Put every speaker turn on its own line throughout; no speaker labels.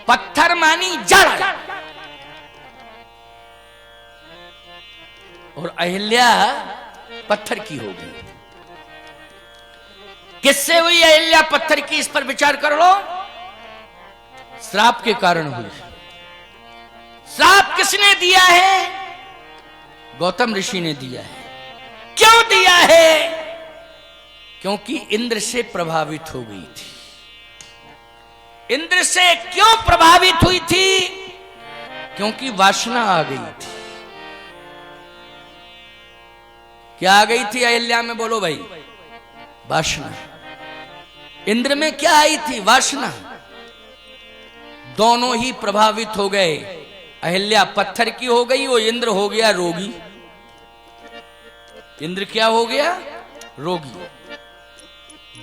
पत्थर मानी जड़, और अहिल्या पत्थर की होगी। किससे हुई अहिल्या पत्थर की, इस पर विचार कर लो। श्राप के कारण हुई। श्राप किसने दिया है? गौतम ऋषि ने दिया है। क्यों दिया है? क्योंकि इंद्र से प्रभावित हो गई थी। इंद्र से क्यों प्रभावित हुई थी? क्योंकि वासना आ गई थी। क्या आ गई थी अहिल्या में, बोलो भाई? वासना। इंद्र में क्या आई थी? वासना। दोनों ही प्रभावित हो गए। अहिल्या पत्थर की हो गई, वो इंद्र हो गया रोगी। इंद्र क्या हो गया? रोगी।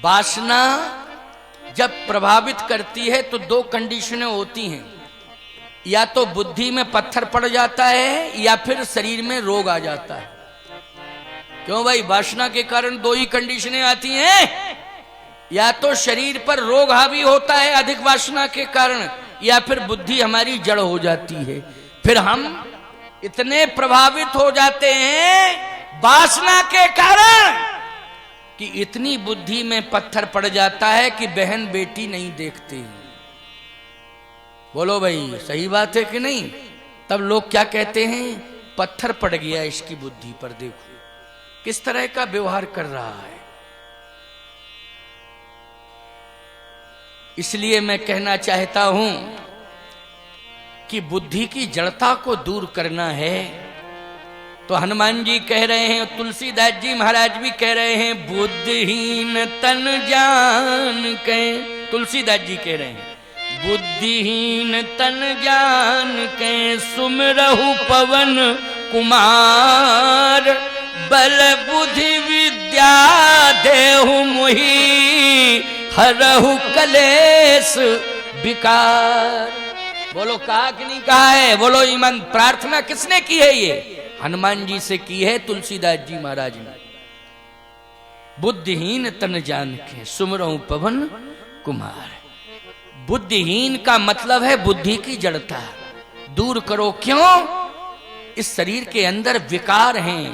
वासना जब प्रभावित करती है तो दो कंडीशनें होती हैं, या तो बुद्धि में पत्थर पड़ जाता है या फिर शरीर में रोग आ जाता है। क्यों भाई? वासना के कारण दो ही कंडीशनें आती हैं, या तो शरीर पर रोग हावी होता है अधिक वासना के कारण, या फिर बुद्धि हमारी जड़ हो जाती है। फिर हम इतने प्रभावित हो जाते हैं वासना के कारण कि इतनी बुद्धि में पत्थर पड़ जाता है कि बहन बेटी नहीं देखते। बोलो भाई, सही बात है कि नहीं? तब लोग क्या कहते हैं? पत्थर पड़ गया इसकी बुद्धि पर, देखो किस तरह का व्यवहार कर रहा है। इसलिए मैं कहना चाहता हूं कि बुद्धि की जड़ता को दूर करना है तो हनुमान जी कह रहे हैं, तुलसीदास जी महाराज भी कह रहे हैं, बुद्धिहीन तन जान के। तुलसीदास जी कह रहे हैं, बुद्धिहीन तन जान के सुमरहु पवन कुमार, बल बुद्धि विद्या देहु मोहि, हरहु कलेश विकार। बोलो कहा कि नहीं कहा है? बोलो ईमान। प्रार्थना किसने की है? ये हनुमान जी से की है तुलसीदास जी महाराज ने। बुद्धिहीन तन जान के सुमरहु पवन कुमार। बुद्धिहीन का मतलब है बुद्धि की जड़ता दूर करो। क्यों? इस शरीर के अंदर विकार हैं,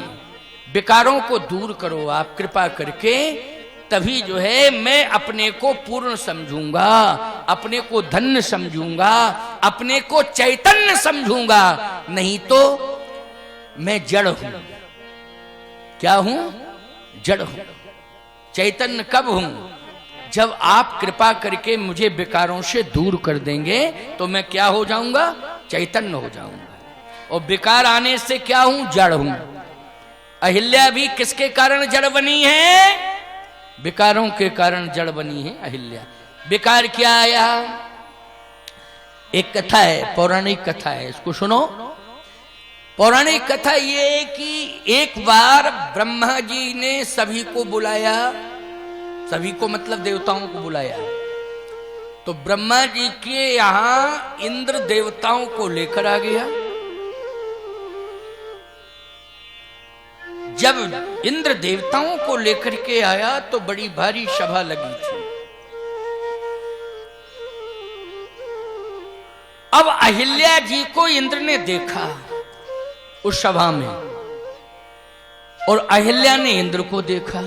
विकारों को दूर करो आप कृपा करके। तभी जो है मैं अपने को पूर्ण समझूंगा, अपने को धन्य समझूंगा, अपने को चैतन्य समझूंगा। नहीं तो मैं जड़ हूं। क्या हूं? जड़ हूं। चैतन्य कब हूं? जब आप कृपा करके मुझे विकारों से दूर कर देंगे तो मैं क्या हो जाऊंगा? चैतन्य हो जाऊंगा। और विकार आने से क्या हूं? जड़ हूं। अहिल्या भी किसके कारण जड़ बनी है? विकारों के कारण जड़ बनी है अहिल्या। विकार क्या आया? एक कथा है, पौराणिक कथा है, इसको सुनो। पौराणिक कथा ये है कि एक बार ब्रह्मा जी ने सभी को बुलाया, सभी को मतलब देवताओं को बुलाया। तो ब्रह्मा जी के यहां इंद्र देवताओं को लेकर आ गया। जब इंद्र देवताओं को लेकर के आया तो बड़ी भारी सभा लगी थी। अब अहिल्या जी को इंद्र ने देखा उस सभा में, और अहिल्या ने इंद्र को देखा,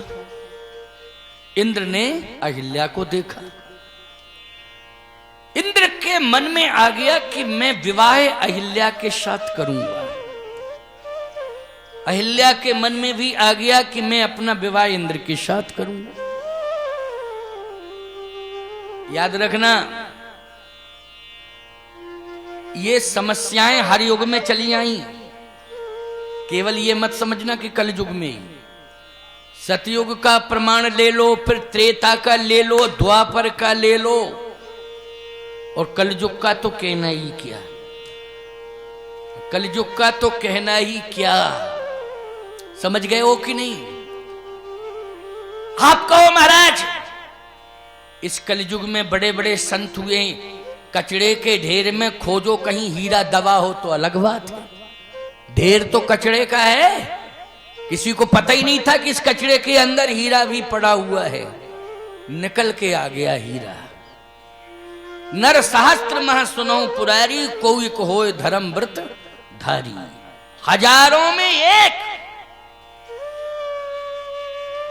इंद्र ने अहिल्या को देखा। इंद्र के मन में आ गया कि मैं विवाह अहिल्या के साथ करूंगा। अहिल्या के मन में भी आ गया कि मैं अपना विवाह इंद्र के साथ करूंगा। याद रखना, ये समस्याएं हर युग में चली आई। केवल ये मत समझना कि कलयुग में। सतयुग का प्रमाण ले लो, फिर त्रेता का ले लो, द्वापर का ले लो, और कलयुग का तो कहना ही क्या। कलयुग का तो कहना ही क्या। समझ गए हो कि नहीं? आप कहो महाराज, इस कलयुग में बड़े बड़े संत हुए, कचड़े के ढेर में खोजो कहीं हीरा दबा हो तो अलग बात है। ढेर तो कचड़े का है, किसी को पता ही नहीं था कि इस कचड़े के अंदर हीरा भी पड़ा हुआ है। निकल के आ गया हीरा। नर सहस्त्र मह सुनो पुरारी, कोई को होए धर्म व्रत धारी। हजारों में एक,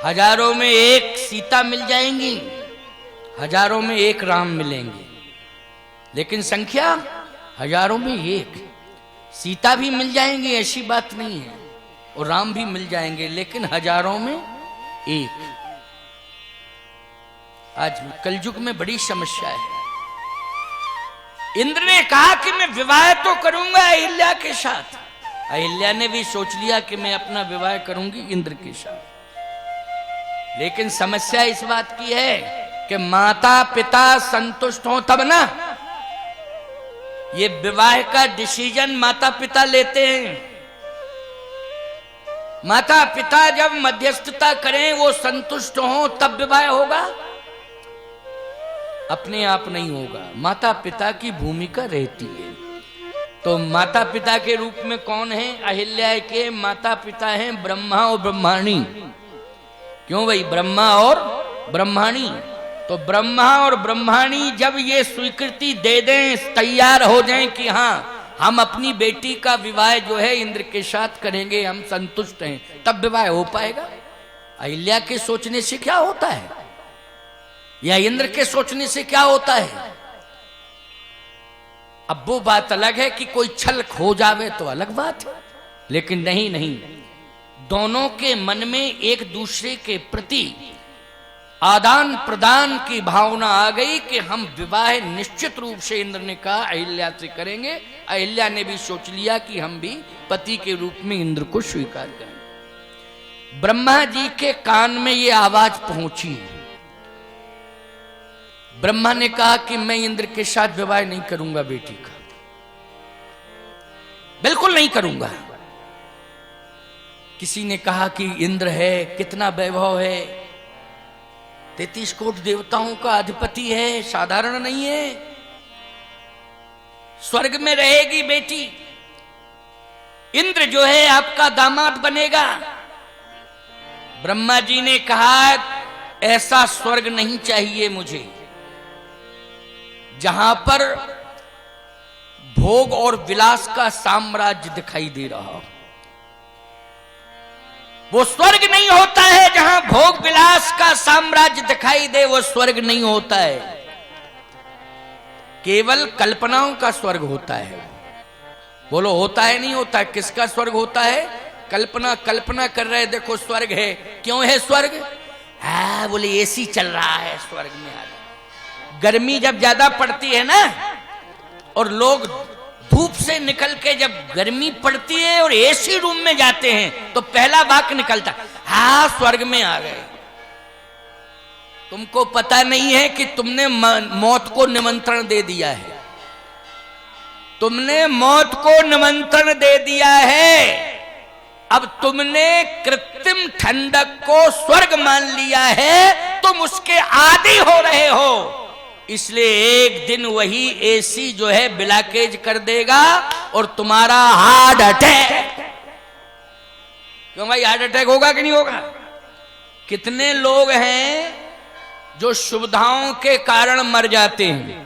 हजारों में एक सीता मिल जाएंगी, हजारों में एक राम मिलेंगे, लेकिन संख्या हजारों में एक। सीता भी मिल जाएंगी ऐसी बात नहीं है, और राम भी मिल जाएंगे, लेकिन हजारों में एक। आज कलयुग में बड़ी समस्या है। इंद्र ने कहा कि मैं विवाह तो करूंगा अहिल्या के साथ। अहिल्या ने भी सोच लिया कि मैं अपना विवाह करूंगी इंद्र के साथ, लेकिन समस्या इस बात की है कि माता पिता संतुष्ट हो तब ना। ये विवाह का डिसीजन माता पिता लेते हैं। माता पिता जब मध्यस्थता करें, वो संतुष्ट हो तब विवाह होगा, अपने आप नहीं होगा। माता पिता की भूमिका रहती है। तो माता पिता के रूप में कौन है? अहिल्या के माता पिता हैं ब्रह्मा और ब्रह्माणी। क्यों भाई? ब्रह्मा और ब्रह्माणी। तो ब्रह्मा और ब्रह्माणी जब ये स्वीकृति दे दें, तैयार हो जाएं कि हाँ हम अपनी बेटी का विवाह जो है इंद्र के साथ करेंगे, हम संतुष्ट हैं, तब विवाह हो पाएगा। अहिल्या के सोचने से क्या होता है, या इंद्र के सोचने से क्या होता है? अब वो बात अलग है कि कोई छल खो जावे तो अलग बात है, लेकिन नहीं नहीं, दोनों के मन में एक दूसरे के प्रति आदान प्रदान की भावना आ गई कि हम विवाह निश्चित रूप से, इंद्र ने कहा, अहिल्या से करेंगे। अहिल्या ने भी सोच लिया कि हम भी पति के रूप में इंद्र को स्वीकार करेंगे। ब्रह्मा जी के कान में ये आवाज पहुंची। ब्रह्मा ने कहा कि मैं इंद्र के साथ विवाह नहीं करूंगा बेटी का, बिल्कुल नहीं करूंगा। किसी ने कहा कि इंद्र है, कितना वैभव है, 33 कोटि देवताओं का अधिपति है, साधारण नहीं है, स्वर्ग में रहेगी बेटी, इंद्र जो है आपका दामाद बनेगा। ब्रह्मा जी ने कहा ऐसा स्वर्ग नहीं चाहिए मुझे, जहां पर भोग और विलास का साम्राज्य दिखाई दे रहा हो। वो स्वर्ग नहीं होता है जहां भोग विलास का साम्राज्य दिखाई दे, वो स्वर्ग नहीं होता है, केवल कल्पनाओं का स्वर्ग होता है। बोलो होता है नहीं होता? किसका स्वर्ग होता है? कल्पना, कल्पना कर रहे देखो स्वर्ग है। क्यों है स्वर्ग? हाँ बोले एसी चल रहा है स्वर्ग में। आ गर्मी जब ज्यादा पड़ती है ना, और लोग धूप से निकल के जब गर्मी पड़ती है और एसी रूम में जाते हैं, तो पहला वाक्य निकलता, हाँ स्वर्ग में आ गए। तुमको पता नहीं है कि तुमने मौत को निमंत्रण दे दिया है, तुमने मौत को निमंत्रण दे दिया है। अब तुमने कृत्रिम ठंडक को स्वर्ग मान लिया है, तुम उसके आदी हो रहे हो। इसलिए एक दिन वही एसी जो है ब्लॉकेज कर देगा और तुम्हारा हार्ट अटैक। क्यों भाई हार्ट अटैक होगा कि नहीं होगा? कितने लोग हैं जो सुविधाओं के कारण मर जाते हैं,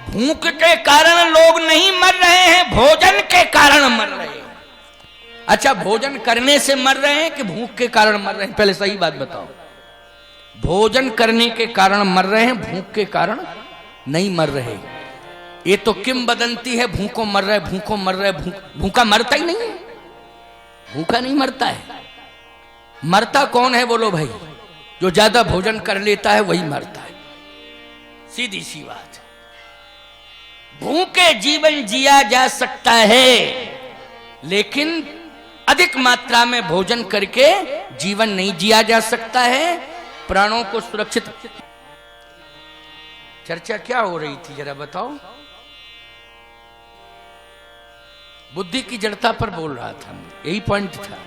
भूख के कारण लोग नहीं मर रहे हैं, भोजन के कारण मर रहे हैं। अच्छा, भोजन करने से मर रहे हैं कि भूख के कारण मर रहे हैं? पहले सही बात बताओ। भोजन करने के कारण मर रहे हैं, भूख के कारण नहीं मर रहे। ये तो किंवदंती है, भूखों मर रहे, भूखों मर रहे। भूखा मरता ही नहीं है, भूखा नहीं मरता है। मरता कौन है बोलो भाई? जो ज्यादा भोजन कर लेता है वही मरता है, सीधी सी बात। भूखे जीवन जिया जा सकता है, लेकिन अधिक मात्रा में भोजन करके जीवन नहीं जिया जा सकता है। प्राणों को सुरक्षित। चर्चा क्या हो रही थी जरा बताओ? बुद्धि की जड़ता पर बोल रहा था, यही पॉइंट था।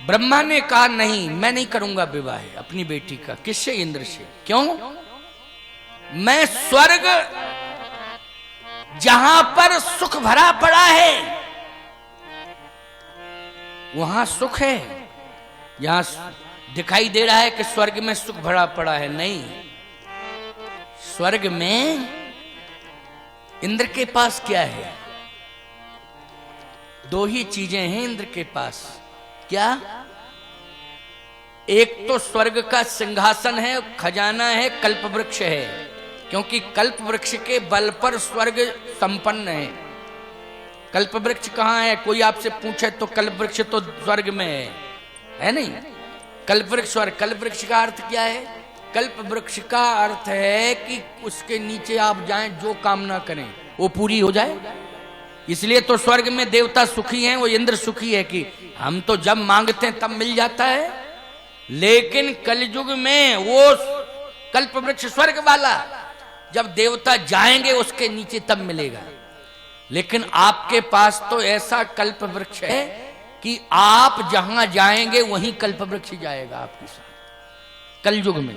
ब्रह्मा ने कहा नहीं, मैं नहीं करूंगा विवाह अपनी बेटी का। किससे? इंद्र से। क्यों? मैं स्वर्ग जहां पर सुख भरा पड़ा है वहां सुख है। यहां दिखाई दे रहा है कि स्वर्ग में सुख भरा पड़ा है, नहीं। स्वर्ग में इंद्र के पास क्या है? दो ही चीजें हैं इंद्र के पास। क्या? एक तो स्वर्ग का सिंहासन है, खजाना है, कल्प वृक्ष है, क्योंकि कल्प वृक्ष के बल पर स्वर्ग संपन्न है। कल्प वृक्ष कहाँ है? कोई आपसे पूछे तो कल्प वृक्ष तो स्वर्ग में है नहीं? कल्प वृक्ष स्वर्ग। कल्प वृक्ष का अर्थ क्या है? कल्प वृक्ष का अर्थ है कि उसके नीचे आप जाएं, जो कामना करें वो पूरी हो जाए। इसलिए तो स्वर्ग में देवता सुखी हैं, वो इंद्र सुखी है कि हम तो जब मांगते हैं तब मिल जाता है। लेकिन कलयुग में वो कल्प वृक्ष स्वर्ग वाला जब देवता जाएंगे उसके नीचे तब मिलेगा। लेकिन आपके पास तो ऐसा कल्प वृक्ष है कि आप जहां जाएंगे वहीं कल्प वृक्ष जाएगा आपके साथ कलयुग में।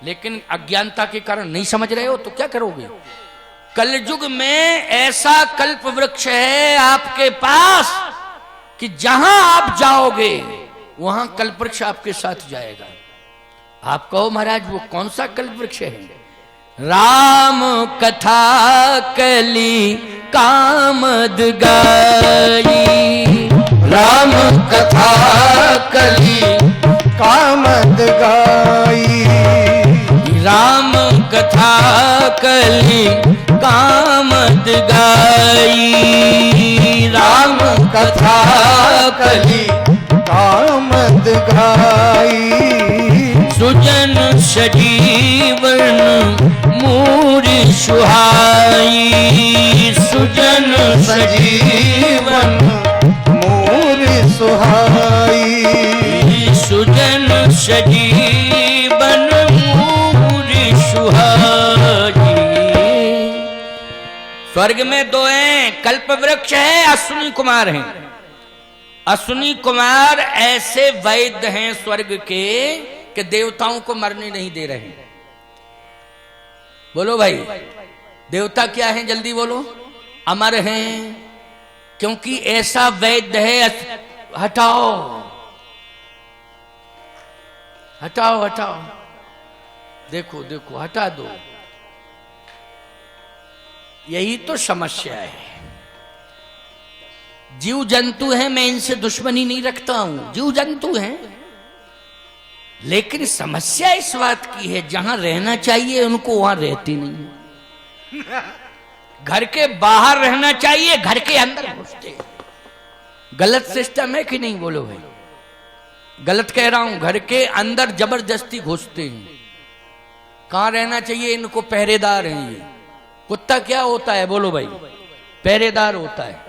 लेकिन अज्ञानता के कारण नहीं समझ रहे हो तो क्या करोगे? कलयुग में ऐसा कल्प वृक्ष है आपके पास कि जहां आप जाओगे वहां कल्प वृक्ष आपके साथ जाएगा। आप कहो महाराज वो कौन सा कल्प वृक्ष है? राम कथा कली कामद गाई,
राम कथा कली कामद गाई,
राम कथा कली कामद गाई,
राम कथा कली कामद गाई।
सुजन सजीवन मूरी सुहाई, सुजन
सजीवन मूरी सुहाई,
सुजन सजीवन मूरी सुहाई। स्वर्ग में दो हैं, कल्प वृक्ष है, अश्विनी कुमार हैं। अश्विनी कुमार ऐसे वैद्य हैं स्वर्ग के कि देवताओं को मरने नहीं दे रहे। बोलो भाई, देवता क्या हैं? जल्दी बोलो। अमर हैं, क्योंकि ऐसा वैद्य है। हटाओ हटाओ हटाओ, देखो देखो, हटा दो। यही तो समस्या है। जीव जंतु हैं, मैं इनसे दुश्मनी नहीं रखता हूं, जीव जंतु हैं। लेकिन समस्या इस बात की है जहां रहना चाहिए उनको वहां रहती नहीं। घर के बाहर रहना चाहिए, घर के अंदर घुसते। गलत सिस्टम है कि नहीं? बोलो भाई, गलत कह रहा हूं? घर के अंदर जबरदस्ती घुसते हैं। कहां रहना चाहिए इनको? पहरेदार हैं ये। कुत्ता क्या होता है? बोलो भाई, पहरेदार होता है।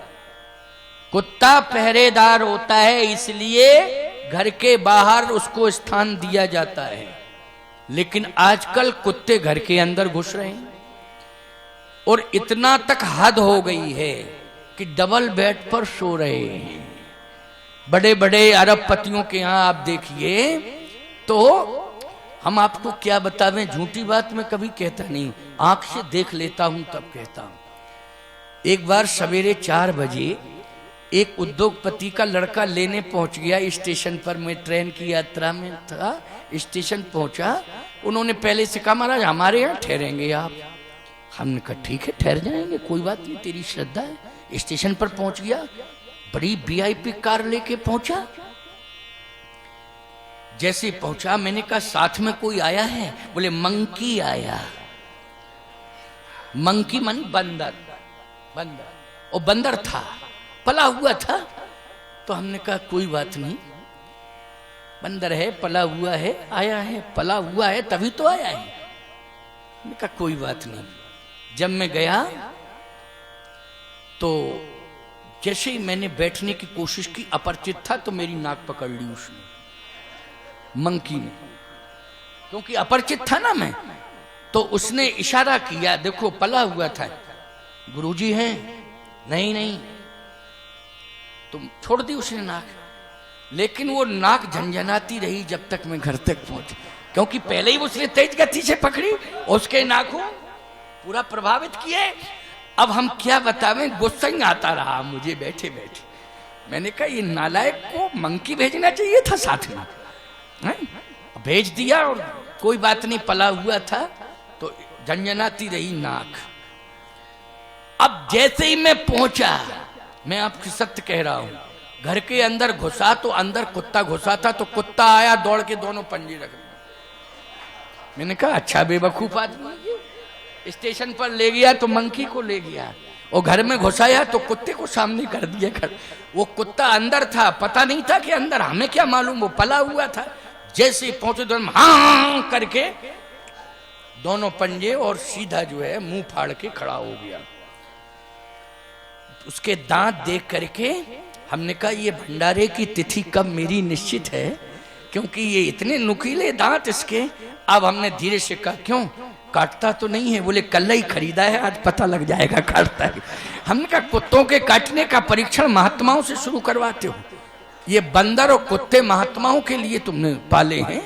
कुत्ता पहरेदार होता है, इसलिए घर के बाहर उसको स्थान दिया जाता है। लेकिन आजकल कुत्ते घर के अंदर घुस रहे हैं और इतना तक हद हो गई है कि डबल बेड पर सो रहे हैं। बड़े बड़े अरबपतियों के यहां आप देखिए तो हम आपको क्या बतावें, झूठी बात मैं कभी कहता नहीं, आंख से देख लेता हूं तब कहता हूं। एक बार सवेरे 4 बजे एक उद्योगपति का लड़का लेने पहुंच गया स्टेशन पर। मैं ट्रेन की यात्रा में था, स्टेशन पहुंचा। उन्होंने पहले से कहा महाराज हमारे यहाँ ठहरेंगे आप। हमने कहा ठीक है ठहर जाएंगे, कोई बात नहीं, तेरी श्रद्धा है। स्टेशन पर पहुंच गया, बड़ी वीआईपी कार लेके पहुंचा। जैसे पहुंचा मैंने कहा साथ में कोई आया है? बोले मंकी आया। मंकी मानी बंदर, बंदर। और बंदर था, पला हुआ था। तो हमने कहा कोई बात नहीं, बंदर है, पला हुआ है, आया है, पला हुआ है तभी तो आया है। मैंने कहा कोई बात नहीं। जब मैं गया तो जैसे ही मैंने बैठने की कोशिश की, अपरिचित था तो मेरी नाक पकड़ ली उसने, मंकी ने। क्योंकि अपरिचित था ना मैं, तो उसने इशारा किया, देखो पला हुआ था। गुरुजी हैं? नहीं नहीं। तो छोड़ दी उसने नाक। लेकिन वो नाक झंझनाती रही जब तक मैं घर तक पहुंच, क्योंकि पहले ही उसने तेज गति से पकड़ी और उसके नाखून पूरा प्रभावित किए। अब हम क्या बतावें, गुस्सा ही आता रहा मुझे बैठे बैठे। मैंने कहा ये नालायक को मंकी भेजना चाहिए था साथ में, भेज दिया। और कोई बात नहीं, पला हुआ था तो झंझनाती रही नाक। अब जैसे ही मैं पहुंचा, मैं आपकी सत्य कह रहा हूं, घर के अंदर घुसा तो अंदर कुत्ता घुसा था, तो कुत्ता आया दौड़ के दोनों पंजे रख दिए। मैंने कहा अच्छा बेवकूफ आदमी, स्टेशन पर ले गया तो मंकी को ले गया, और घर में घुसाया तो कुत्ते को सामने कर दिया। घर वो कुत्ता अंदर था, पता नहीं था कि अंदर, हमें क्या मालूम, वो पला हुआ था। जैसे ही पहुंचे तो हाँ करके दोनों पंजे और सीधा जो है मुंह फाड़ के खड़ा हो गया। उसके दांत देख करके हमने कहा ये भंडारे की तिथि कब मेरी निश्चित है, क्योंकि ये इतने नुकीले दांत इसके। अब हमने धीरे से कहा क्यों काटता तो नहीं है? बोले कल ही खरीदा है, आज पता लग जाएगा काटता है। हमने कहा कुत्तों के काटने का परीक्षण महात्माओं से शुरू करवाते हो, ये बंदर और कुत्ते महात्माओं के लिए तुमने पाले हैं।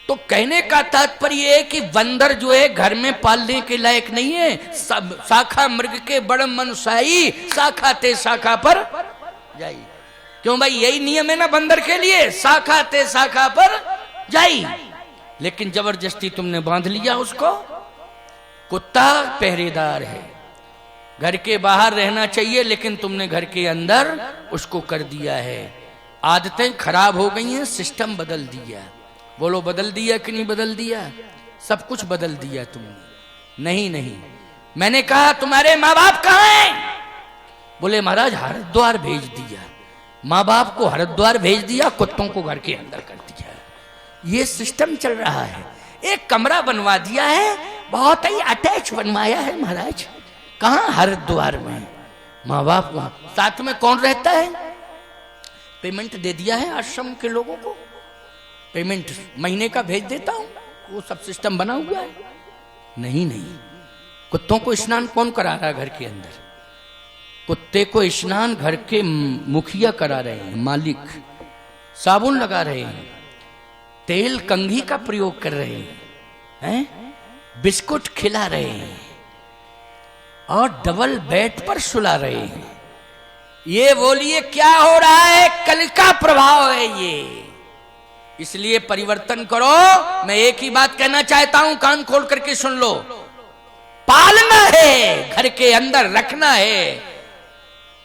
तो कहने का तात्पर्य है कि बंदर जो है घर में पालने के लायक नहीं है। सब शाखा मृग के बड़ मनुसाई, शाखा ते शाखा पर जाई। क्यों भाई, यही नियम है ना बंदर के लिए, शाखा ते शाखा पर जाई। लेकिन जबरदस्ती तुमने बांध लिया उसको। कुत्ता पहरेदार है, घर के बाहर रहना चाहिए, लेकिन तुमने घर के अंदर उसको कर दिया है। आदतें खराब हो गई हैं, सिस्टम बदल दिया। बोलो बदल दिया कि नहीं बदल दिया? सब कुछ बदल दिया तुमने। नहीं नहीं, मैंने कहा तुम्हारे माँ बाप कहाँ हैं? बोले महाराज हरिद्वार भेज दिया। माँ बाप को हरिद्वार भेज दिया, कुत्तों को घर के अंदर कर दिया। ये सिस्टम चल रहा है। एक कमरा बनवा दिया है, बहुत ही अटैच बनवाया है महाराज। कहाँ? हरिद्वार में। माँ बाप वहां, साथ में कौन रहता है? पेमेंट दे दिया है आश्रम के लोगों को, पेमेंट महीने का भेज देता हूं, वो सब सिस्टम बना हुआ है। नहीं नहीं, कुत्तों को स्नान कौन करा रहा है घर के अंदर? कुत्ते को स्नान घर के मुखिया करा रहे हैं, मालिक। साबुन लगा रहे हैं, तेल कंघी का प्रयोग कर रहे हैं, बिस्कुट खिला रहे हैं, और डबल बेड पर सुला रहे हैं। ये बोलिए क्या हो रहा है? कल का प्रभाव है ये। इसलिए परिवर्तन करो। मैं एक ही बात कहना चाहता हूं, कान खोल करके सुन लो। पालना है, घर के अंदर रखना है,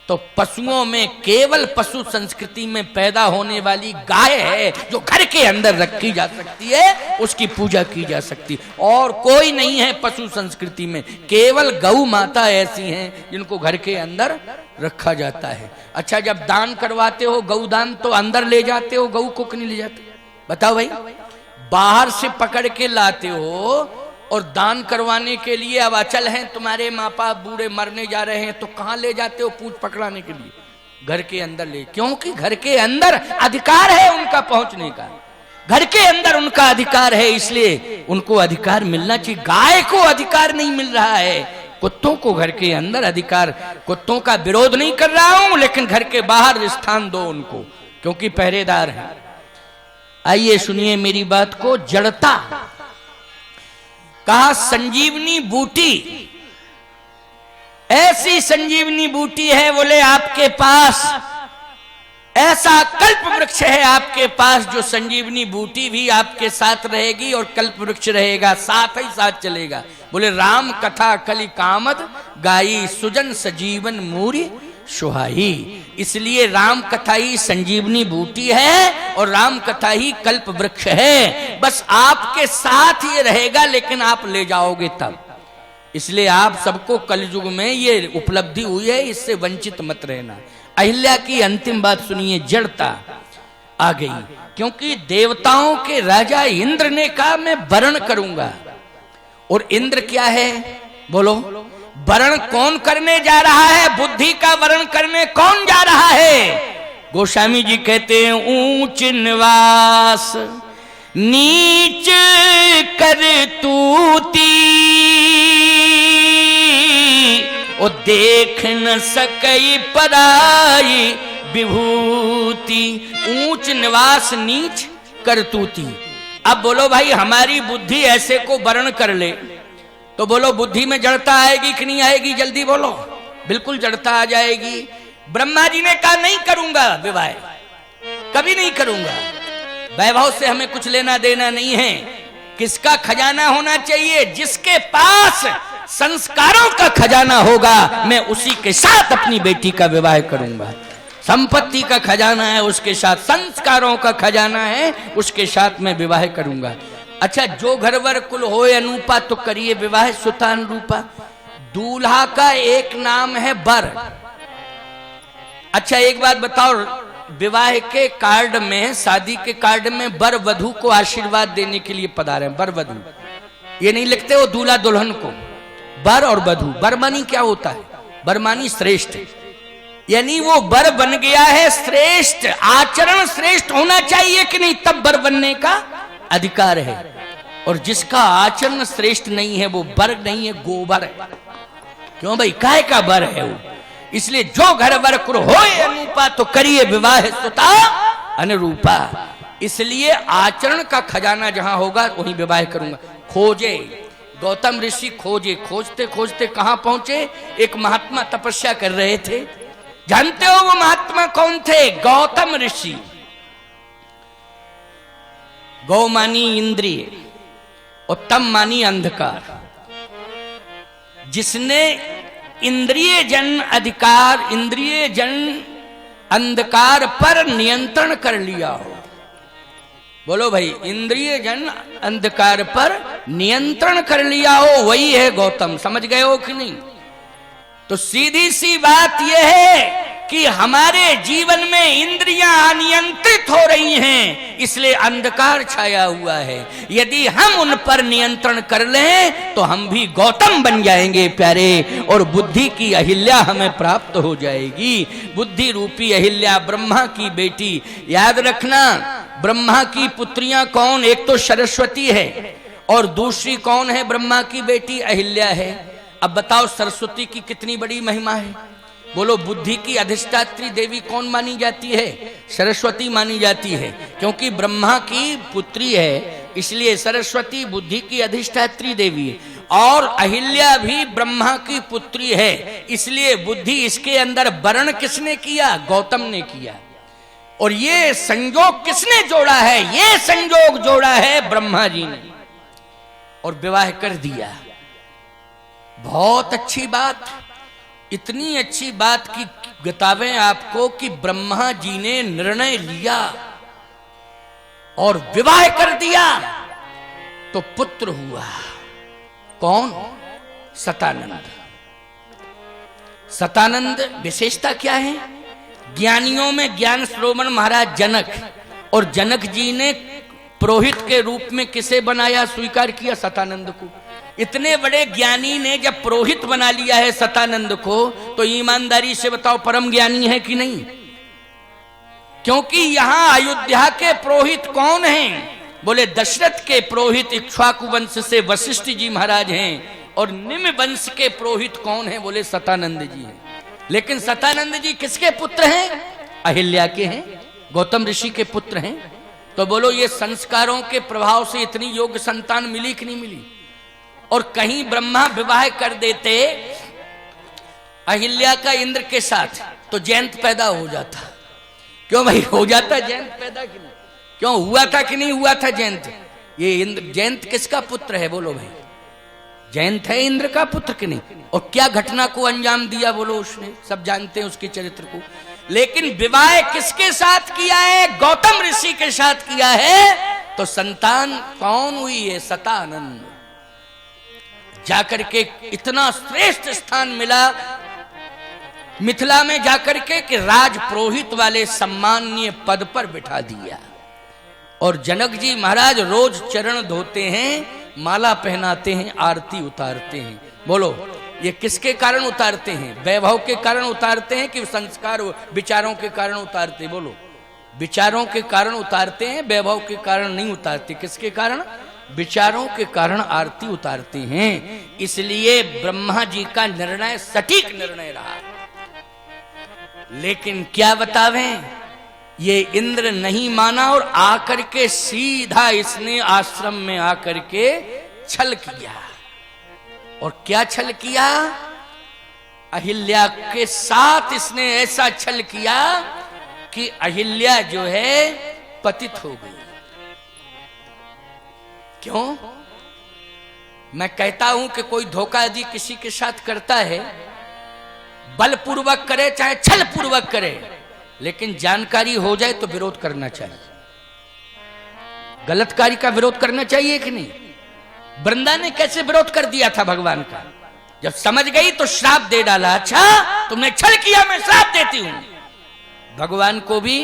तो पशुओं में केवल पशु संस्कृति में पैदा होने वाली गाय है जो घर के अंदर रखी जा सकती है, उसकी पूजा की जा सकती है। और कोई नहीं है पशु संस्कृति में, केवल गौ माता ऐसी हैं जिनको घर के अंदर रखा जाता है। अच्छा, जब दान करवाते हो गौदान, तो अंदर ले जाते हो गौ को, नहीं ले जाते? बताओ भाई, बाहर से पकड़ के लाते हो, और दान करवाने के लिए अब अचल हैं तुम्हारे माँ बाप बूढ़े मरने जा रहे हैं, तो कहाँ ले जाते हो पूछ पकड़ाने के लिए? घर के अंदर ले, क्योंकि घर के अंदर अधिकार है उनका पहुंचने का। घर के अंदर उनका अधिकार है, इसलिए उनको अधिकार मिलना चाहिए। गाय को अधिकार नहीं मिल रहा है, कुत्तों को घर के अंदर अधिकार। कुत्तों का विरोध नहीं कर रहा हूं, लेकिन घर के बाहर स्थान दो उनको, क्योंकि पहरेदार है। आइए सुनिए मेरी बात को। जड़ता कहा संजीवनी बूटी, ऐसी संजीवनी बूटी है, बोले आपके पास ऐसा कल्प वृक्ष है आपके पास, जो संजीवनी बूटी भी आपके साथ रहेगी और कल्प वृक्ष रहेगा, साथ ही साथ चलेगा। बोले राम कथा कलि कामद गाई, सुजन सजीवन मूरी सुहाई। इसलिए राम कथा ही संजीवनी बूटी है और राम कथा ही कल्प वृक्ष है। बस आपके साथ ये रहेगा, लेकिन आप ले जाओगे तब। इसलिए आप सबको कलयुग में ये उपलब्धि हुई है, इससे वंचित मत रहना। अहिल्या की अंतिम बात सुनिए, जड़ता आ गई, क्योंकि देवताओं के राजा इंद्र ने कहा मैं वरण करूंगा। और इंद्र क्या है? बोलो, वरण कौन करने जा रहा है? बुद्धि का वरण करने कौन जा रहा है? गोस्वामी जी कहते हैं ऊंच निवास नीच कर तूती, ओ देख न सकई पराई विभूति। ऊंच निवास नीच कर तूती। अब बोलो भाई, हमारी बुद्धि ऐसे को वर्ण कर ले, तो बोलो बुद्धि में जड़ता आएगी कि नहीं आएगी? जल्दी बोलो। बिल्कुल जड़ता आ जाएगी। ब्रह्मा जी ने कहा नहीं करूंगा विवाह, कभी नहीं करूंगा, वैभव से हमें कुछ लेना देना नहीं है। किसका खजाना होना चाहिए? जिसके पास संस्कारों का खजाना होगा, मैं उसी के साथ अपनी बेटी का विवाह करूंगा। संपत्ति का खजाना है उसके साथ, संस्कारों का खजाना है उसके साथ मैं विवाह करूंगा। अच्छा, जो घरवर कुल होए अनूपा, तो करिए विवाह सुता अनुरूपा। दूल्हा का एक नाम है बर। अच्छा एक बात बताओ, विवाह के कार्ड में, शादी के कार्ड में बर वधू को आशीर्वाद देने के लिए पधारे। बर वधू ये नहीं लिखते वो दूल्हा दुल्हन को, बर और वधू। बर मानी क्या होता है? बर मानी श्रेष्ठ, यानी वो बर बन गया है श्रेष्ठ। आचरण श्रेष्ठ होना चाहिए कि नहीं, तब बर बनने का अधिकार है। और जिसका आचरण श्रेष्ठ नहीं है वो बर नहीं है, गोबर है। क्यों भाई, काय का बर है वो? इसलिए जो घर वर कुर होए अनुपा, तो करिए विवाह सुता अनुरूपा। इसलिए आचरण का खजाना जहां होगा वहीं विवाह करूंगा। खोजे, गौतम ऋषि खोजे, खोजते खोजते कहां पहुंचे? एक महात्मा तपस्या कर रहे थे। जानते हो वो महात्मा कौन थे? गौतम ऋषि। गौ मानी इंद्रिय और तम मानी अंधकार। जिसने इंद्रिय जन अधिकार, इंद्रिय जन अंधकार पर नियंत्रण कर लिया हो। बोलो भाई, इंद्रिय जन अंधकार पर नियंत्रण कर लिया हो, वही है गौतम। समझ गए हो कि नहीं? तो सीधी सी बात यह है कि हमारे जीवन में इंद्रियां अनियंत्रित हो रही हैं, इसलिए अंधकार छाया हुआ है। यदि हम उन पर नियंत्रण कर लें तो हम भी गौतम बन जाएंगे प्यारे, और बुद्धि की अहिल्या हमें प्राप्त हो जाएगी। बुद्धि रूपी अहिल्या, ब्रह्मा की बेटी। याद रखना, ब्रह्मा की पुत्रियां कौन? एक तो सरस्वती है और दूसरी कौन है? ब्रह्मा की बेटी अहिल्या है। अब बताओ सरस्वती की कितनी बड़ी महिमा है। बोलो, बुद्धि की अधिष्ठात्री देवी कौन मानी जाती है? सरस्वती मानी जाती है, क्योंकि ब्रह्मा की पुत्री है, इसलिए सरस्वती बुद्धि की अधिष्ठात्री देवी है। और अहिल्या भी ब्रह्मा की पुत्री है, इसलिए बुद्धि इसके अंदर वर्ण किसने किया? गौतम ने किया। और ये संयोग किसने जोड़ा है? ये संयोग जोड़ा है ब्रह्मा जी ने, और विवाह कर दिया। बहुत अच्छी बात, इतनी अच्छी बात की बतावें आपको कि ब्रह्मा जी ने निर्णय लिया और विवाह कर दिया तो पुत्र हुआ। कौन? सतानंद। सतानंद विशेषता क्या है? ज्ञानियों में ज्ञान श्रोमण महाराज जनक, और जनक जी ने पुरोहित के रूप में किसे बनाया, स्वीकार किया? सतानंद को। इतने बड़े ज्ञानी ने जब पुरोहित बना लिया है सतानंद को, तो ईमानदारी से बताओ परम ज्ञानी है कि नहीं? क्योंकि यहां अयोध्या के पुरोहित कौन हैं? बोले दशरथ के पुरोहित इक्ष्वाकु वंश से वशिष्ठ जी महाराज हैं, और निम्न वंश के पुरोहित कौन हैं? बोले सतानंद जी हैं। लेकिन सतानंद जी किसके पुत्र हैं? अहिल्या के हैं, गौतम ऋषि के पुत्र हैं। तो बोलो, ये संस्कारों के प्रभाव से इतनी योग्य संतान मिली कि नहीं मिली? और कहीं ब्रह्मा विवाह कर देते अहिल्या का इंद्र के साथ, तो जयंत पैदा हो जाता। क्यों भाई, हो जाता जयंत पैदा कि नहीं? क्यों, हुआ था कि नहीं हुआ था जयंत? ये इंद्र, जयंत किसका पुत्र है? बोलो भाई, जयंत है इंद्र का पुत्र कि नहीं? और क्या घटना को अंजाम दिया बोलो उसने, सब जानते हैं उसके चरित्र को। लेकिन विवाह किसके साथ किया है? गौतम ऋषि के साथ किया है। तो संतान कौन हुई है? सतानंद। जाकर के इतना श्रेष्ठ स्थान मिला मिथिला में जाकर के कि राज पुरोहित वाले सम्माननीय पद पर बिठा दिया। और जनक जी महाराज रोज चरण धोते हैं, माला पहनाते हैं, आरती उतारते हैं। बोलो, ये किसके कारण उतारते हैं? वैभव के कारण उतारते हैं कि संस्कार विचारों के कारण उतारते? बोलो, विचारों के कारण उतारते हैं, वैभव के कारण नहीं उतारते। किसके कारण? विचारों के कारण आरती उतारते हैं। इसलिए ब्रह्मा जी का निर्णय सटीक निर्णय रहा। लेकिन क्या बतावें, ये इंद्र नहीं माना और आकर के सीधा इसने आश्रम में आकर के छल किया। और क्या छल किया? अहिल्या के साथ इसने ऐसा छल किया कि अहिल्या जो है पतित हो गई। क्यों? मैं कहता हूं कि कोई धोखा यदि किसी के साथ करता है, बलपूर्वक करे चाहे छल पूर्वक करे, लेकिन जानकारी हो जाए तो विरोध करना चाहिए। गलत कार्य का विरोध करना चाहिए कि नहीं? वृंदा ने कैसे विरोध कर दिया था भगवान का? जब समझ गई तो श्राप दे डाला। अच्छा तुमने छल किया, मैं श्राप देती हूं। भगवान को भी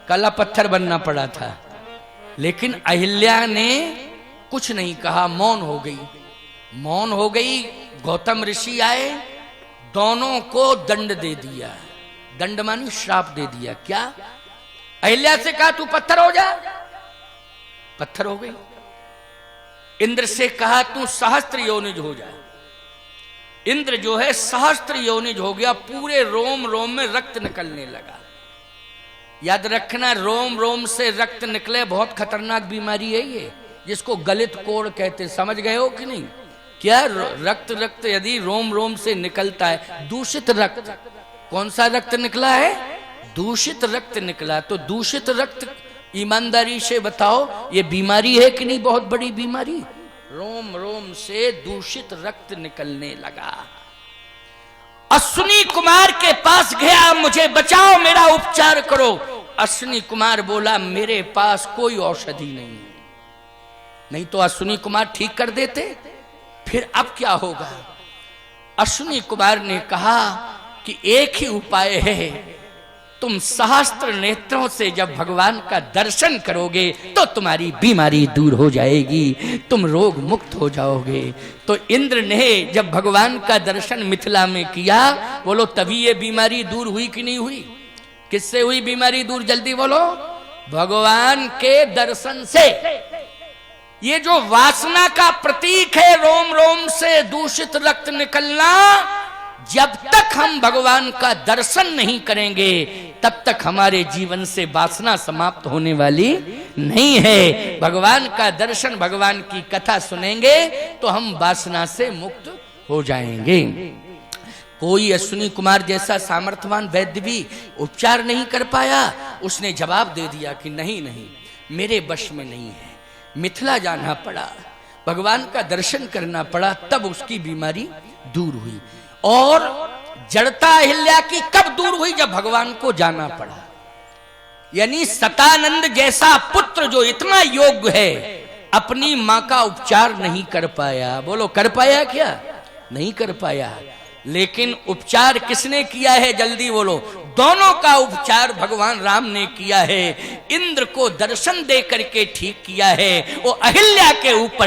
काला पत्थर बनना पड़ा था, लेकिन अहिल्या ने कुछ नहीं कहा, मौन हो गई। मौन हो गई। गौतम ऋषि आए, दोनों को दंड दे दिया। दंड मानी श्राप दे दिया। क्या? अहिल्या से कहा तू पत्थर हो जा, पत्थर हो गई। इंद्र से कहा तू सहस्त्र योनिज हो जा। इंद्र जो है सहस्त्र योनिज हो गया, पूरे रोम रोम में रक्त निकलने लगा। याद रखना, रोम रोम से रक्त निकले बहुत खतरनाक बीमारी है ये, जिसको गलित कोड़ कहते। समझ गए हो कि नहीं? क्या रक्त यदि रोम रोम से निकलता है, दूषित रक्त। कौन सा रक्त निकला है? दूषित रक्त निकला। तो दूषित रक्त, ईमानदारी से बताओ, ये बीमारी है कि नहीं? बहुत बड़ी बीमारी। रोम रोम से दूषित रक्त निकलने लगा। अश्विनी कुमार के पास गया, मुझे बचाओ, मेरा उपचार करो। अश्विनी कुमार बोला मेरे पास कोई औषधि नहीं है। नहीं तो अश्विनी कुमार ठीक कर देते। फिर अब क्या होगा? अश्विनी कुमार ने कहा कि एक ही उपाय है, तुम सहस्त्र नेत्रों से जब भगवान का दर्शन करोगे तो तुम्हारी बीमारी दूर हो जाएगी, तुम रोग मुक्त हो जाओगे। तो इंद्र ने जब भगवान का दर्शन मिथिला में किया, बोलो तभी ये बीमारी दूर हुई कि नहीं हुई? किससे हुई बीमारी दूर? जल्दी बोलो। भगवान के दर्शन से। ये जो वासना का प्रतीक है, रोम रोम से दूषित रक्त निकलना, जब तक हम भगवान का दर्शन नहीं करेंगे तब तक हमारे जीवन से वासना समाप्त होने वाली नहीं है। भगवान का दर्शन, भगवान की कथा सुनेंगे तो हम वासना से मुक्त हो जाएंगे। कोई अश्विनी कुमार जैसा सामर्थ्यवान वैद्य भी उपचार नहीं कर पाया। उसने जवाब दे दिया कि नहीं नहीं, मेरे वश में नहीं है। मिथिला जाना पड़ा, भगवान का दर्शन करना पड़ा, तब उसकी बीमारी दूर हुई। और जड़ता अहिल्या की कब दूर हुई? जब भगवान को जाना पड़ा। यानी सतानंद जैसा पुत्र जो इतना योग्य है, अपनी मां का उपचार नहीं कर पाया। बोलो कर पाया क्या? नहीं कर पाया। लेकिन उपचार किसने किया है? जल्दी बोलो। दोनों का उपचार भगवान राम ने किया है। इंद्र को दर्शन दे करके ठीक किया है, वो अहिल्या के ऊपर